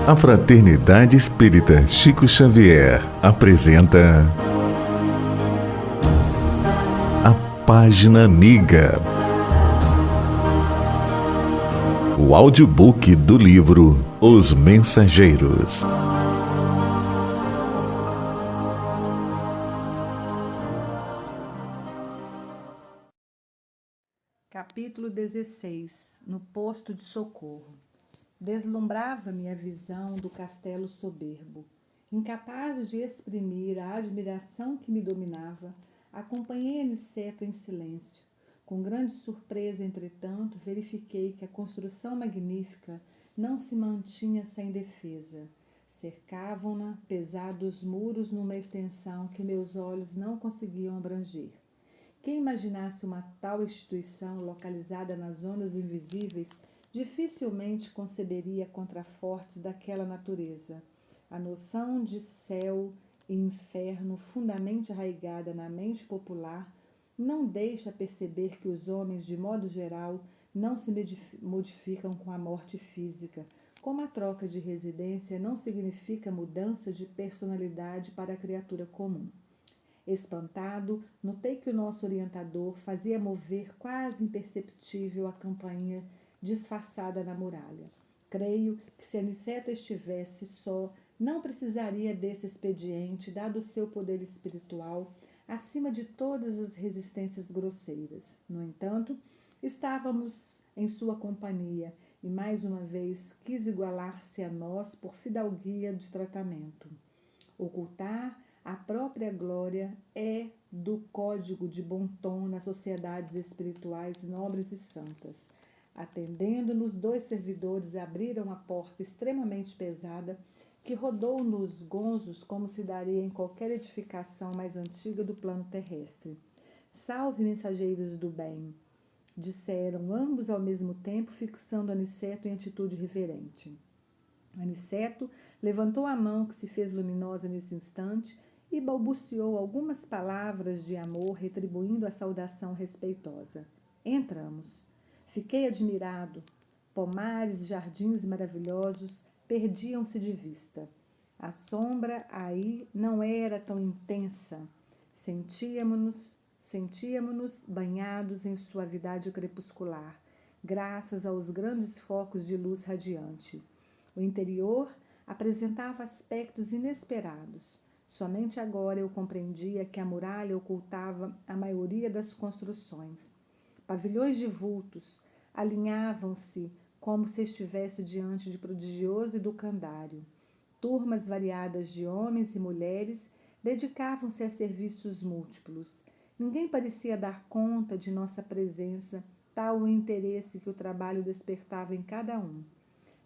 A Fraternidade Espírita Chico Xavier apresenta a Página Amiga, o audiobook do livro Os Mensageiros. Capítulo 16. No posto de socorro. Deslumbrava-me a visão do castelo soberbo. Incapaz de exprimir a admiração que me dominava, acompanhei Aniceto em silêncio. Com grande surpresa, entretanto, verifiquei que a construção magnífica não se mantinha sem defesa. Cercavam-na pesados muros numa extensão que meus olhos não conseguiam abranger. Quem imaginasse uma tal instituição localizada nas zonas invisíveis dificilmente conceberia contrafortes daquela natureza. A noção de céu e inferno, fundamente arraigada na mente popular, não deixa perceber que os homens, de modo geral, não se modificam com a morte física, como a troca de residência não significa mudança de personalidade para a criatura comum. Espantado, notei que o nosso orientador fazia mover quase imperceptível a campainha disfarçada na muralha. Creio que se Aniceto estivesse só, não precisaria desse expediente, dado o seu poder espiritual, acima de todas as resistências grosseiras. No entanto, estávamos em sua companhia e, mais uma vez, quis igualar-se a nós por fidalguia de tratamento. Ocultar a própria glória é do código de bom tom nas sociedades espirituais nobres e santas. Atendendo-nos, 2 servidores abriram a porta extremamente pesada que rodou nos gonzos como se daria em qualquer edificação mais antiga do plano terrestre. Salve, mensageiros do bem! Disseram ambos ao mesmo tempo, fixando Aniceto em atitude reverente. Aniceto levantou a mão que se fez luminosa nesse instante e balbuciou algumas palavras de amor, retribuindo a saudação respeitosa. Entramos. Fiquei admirado. Pomares e jardins maravilhosos perdiam-se de vista. A sombra aí não era tão intensa. Sentíamos-nos banhados em suavidade crepuscular, graças aos grandes focos de luz radiante. O interior apresentava aspectos inesperados. Somente agora eu compreendia que a muralha ocultava a maioria das construções. Pavilhões de vultos alinhavam-se como se estivesse diante de prodigioso educandário. Turmas variadas de homens e mulheres dedicavam-se a serviços múltiplos. Ninguém parecia dar conta de nossa presença, tal o interesse que o trabalho despertava em cada um.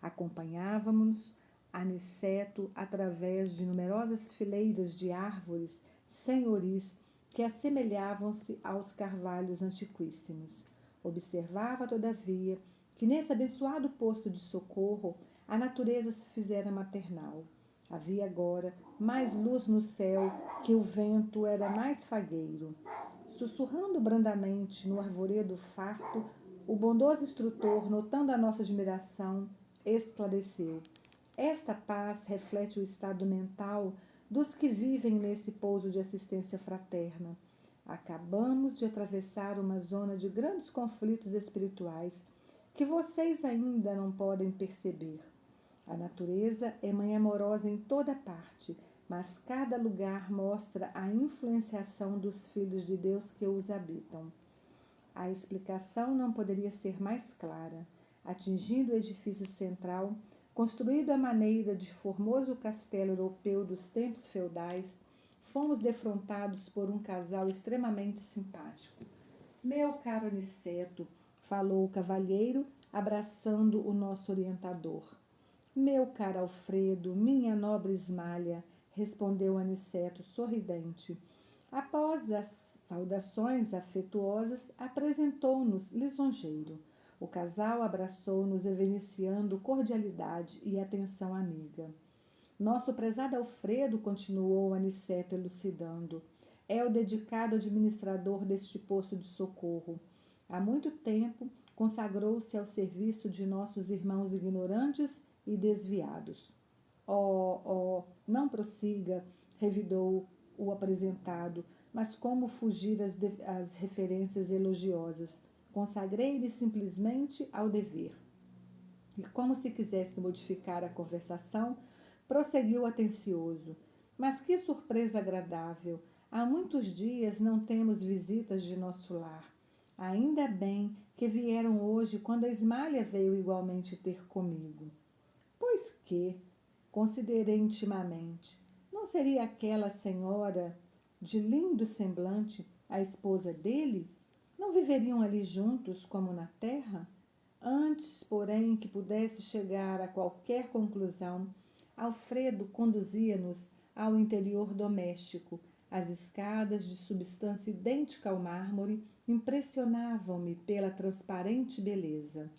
Acompanhávamos Aniceto através de numerosas fileiras de árvores senhoris que assemelhavam-se aos carvalhos antiquíssimos. Observava, todavia, que nesse abençoado posto de socorro a natureza se fizera maternal. Havia agora mais luz no céu, que o vento era mais fagueiro. Sussurrando brandamente no arvoredo farto, o bondoso instrutor, notando a nossa admiração, esclareceu. Esta paz reflete o estado mental dos que vivem nesse pouso de assistência fraterna. Acabamos de atravessar uma zona de grandes conflitos espirituais que vocês ainda não podem perceber. A natureza é mãe amorosa em toda parte, mas cada lugar mostra a influenciação dos filhos de Deus que os habitam. A explicação não poderia ser mais clara. Atingindo o edifício central, construído à maneira de formoso castelo europeu dos tempos feudais, fomos defrontados por um casal extremamente simpático. Meu caro Aniceto, falou o cavalheiro, abraçando o nosso orientador. Meu caro Alfredo, minha nobre Ismália, respondeu Aniceto sorridente. Após as saudações afetuosas, apresentou-nos lisonjeiro. O casal abraçou-nos, evidenciando cordialidade e atenção amiga. Nosso prezado Alfredo, continuou Aniceto elucidando, é o dedicado administrador deste posto de socorro. Há muito tempo consagrou-se ao serviço de nossos irmãos ignorantes e desviados. Não prossiga, revidou o apresentado, mas como fugir às referências elogiosas? Consagrei-me simplesmente ao dever. E como se quisesse modificar a conversação, prosseguiu atencioso. Mas que surpresa agradável! Há muitos dias não temos visitas de nosso lar. Ainda bem que vieram hoje quando a Ismália veio igualmente ter comigo. Pois que, considerei intimamente, não seria aquela senhora de lindo semblante a esposa dele? Não viveriam ali juntos como na terra? Antes, porém, que pudesse chegar a qualquer conclusão, Alfredo conduzia-nos ao interior doméstico. As escadas, de substância idêntica ao mármore, impressionavam-me pela transparente beleza.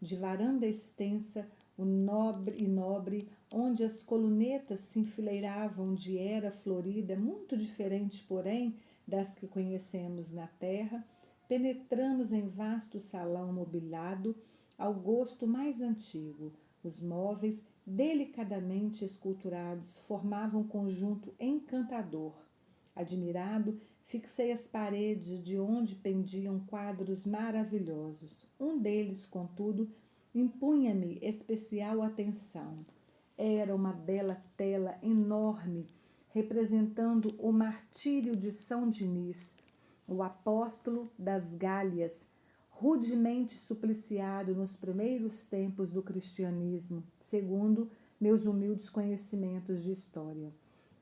De varanda extensa, o nobre, onde as colunetas se enfileiravam de era florida, muito diferente, porém, das que conhecemos na terra, penetramos em vasto salão mobiliado ao gosto mais antigo. Os móveis, delicadamente esculturados, formavam um conjunto encantador. Admirado, fixei as paredes de onde pendiam quadros maravilhosos. Um deles, contudo, impunha-me especial atenção. Era uma bela tela enorme, representando o martírio de São Dinis, o apóstolo das Gálias, rudemente supliciado nos primeiros tempos do cristianismo, segundo meus humildes conhecimentos de história.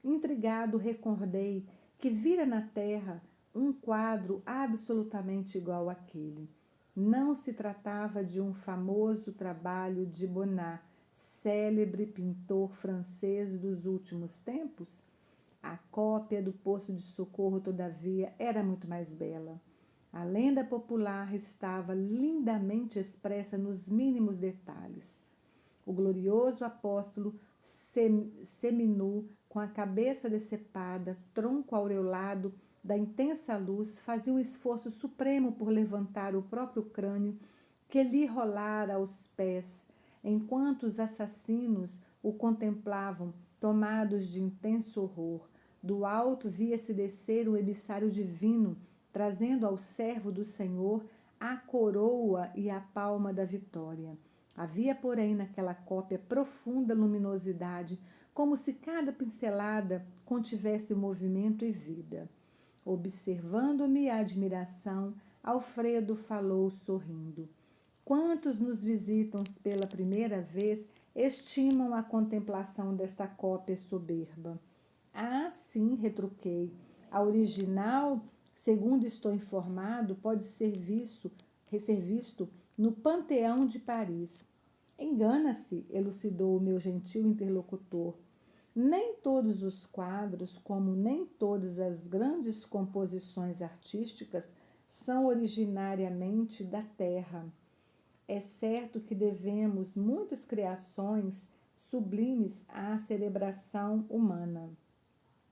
Intrigado, recordei que vira na terra um quadro absolutamente igual àquele. Não se tratava de um famoso trabalho de Bonnat, célebre pintor francês dos últimos tempos? A cópia do Poço de Socorro, todavia, era muito mais bela. A lenda popular estava lindamente expressa nos mínimos detalhes. O glorioso apóstolo seminu, com a cabeça decepada, tronco aureolado da intensa luz, fazia um esforço supremo por levantar o próprio crânio que lhe rolara aos pés, enquanto os assassinos o contemplavam, tomados de intenso horror. Do alto via-se descer o emissário divino, trazendo ao servo do Senhor a coroa e a palma da vitória. Havia, porém, naquela cópia profunda luminosidade, como se cada pincelada contivesse movimento e vida. Observando-me a admiração, Alfredo falou sorrindo. Quantos nos visitam pela primeira vez estimam a contemplação desta cópia soberba? Ah, sim, retruquei. A original, segundo estou informado, pode ser visto no Panteão de Paris. Engana-se, elucidou o meu gentil interlocutor. Nem todos os quadros, como nem todas as grandes composições artísticas, são originariamente da terra. É certo que devemos muitas criações sublimes à cerebração humana.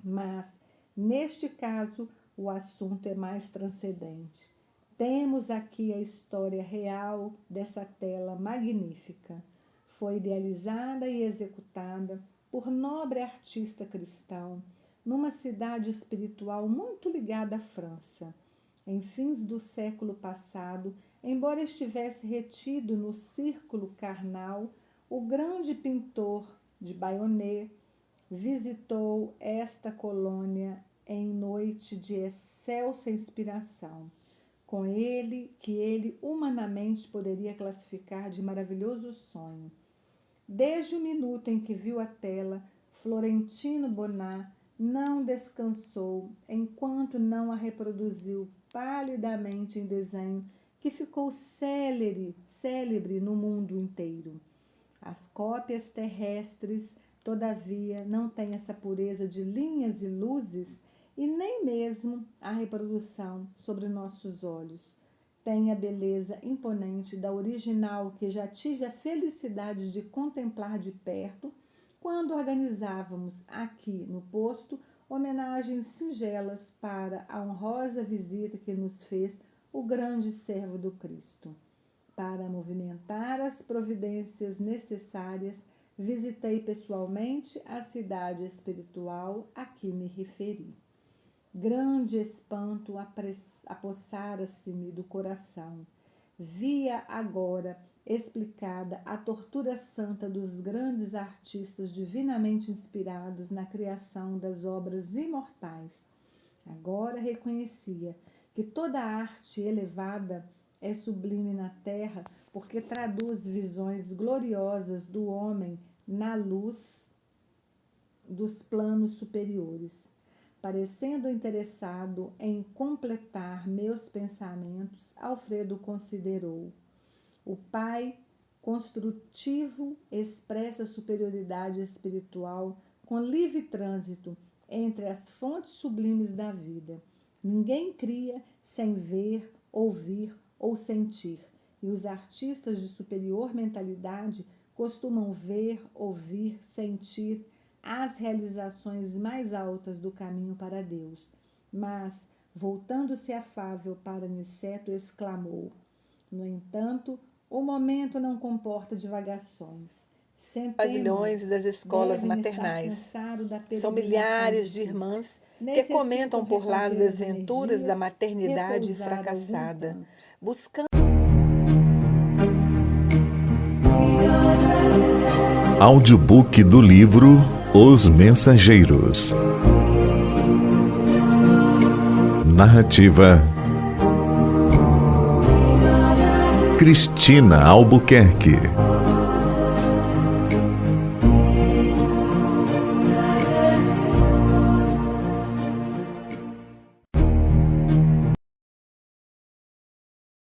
Mas, neste caso, o assunto é mais transcendente. Temos aqui a história real dessa tela magnífica. Foi idealizada e executada por nobre artista cristão, numa cidade espiritual muito ligada à França. Em fins do século passado, embora estivesse retido no círculo carnal, o grande pintor de Bayonnet visitou esta colônia em noite de excelsa inspiração, com que ele humanamente poderia classificar de maravilhoso sonho. Desde o minuto em que viu a tela, Florentino Bonnat não descansou enquanto não a reproduziu palidamente em desenho que ficou célebre no mundo inteiro. As cópias terrestres, todavia, não têm essa pureza de linhas e luzes e nem mesmo a reprodução sobre nossos olhos tem a beleza imponente da original que já tive a felicidade de contemplar de perto quando organizávamos aqui no posto homenagens singelas para a honrosa visita que nos fez o grande servo do Cristo. Para movimentar as providências necessárias, visitei pessoalmente a cidade espiritual a que me referi. Grande espanto apossara-se-me do coração. Via agora explicada a tortura santa dos grandes artistas divinamente inspirados na criação das obras imortais. Agora reconhecia que toda arte elevada é sublime na terra, porque traduz visões gloriosas do homem na luz dos planos superiores. Parecendo interessado em completar meus pensamentos, Alfredo considerou: o Pai construtivo expressa superioridade espiritual com livre trânsito entre as fontes sublimes da vida. Ninguém cria sem ver, ouvir ou sentir, e os artistas de superior mentalidade costumam ver, ouvir, sentir as realizações mais altas do caminho para Deus. Mas, voltando-se afável para Niceto, exclamou: no entanto, o momento não comporta divagações. Pavilhões das escolas maternais. São milhares de irmãs que comentam por lá as desventuras da maternidade fracassada, buscando Audiobook do livro Os Mensageiros. Narrativa Cristina Albuquerque.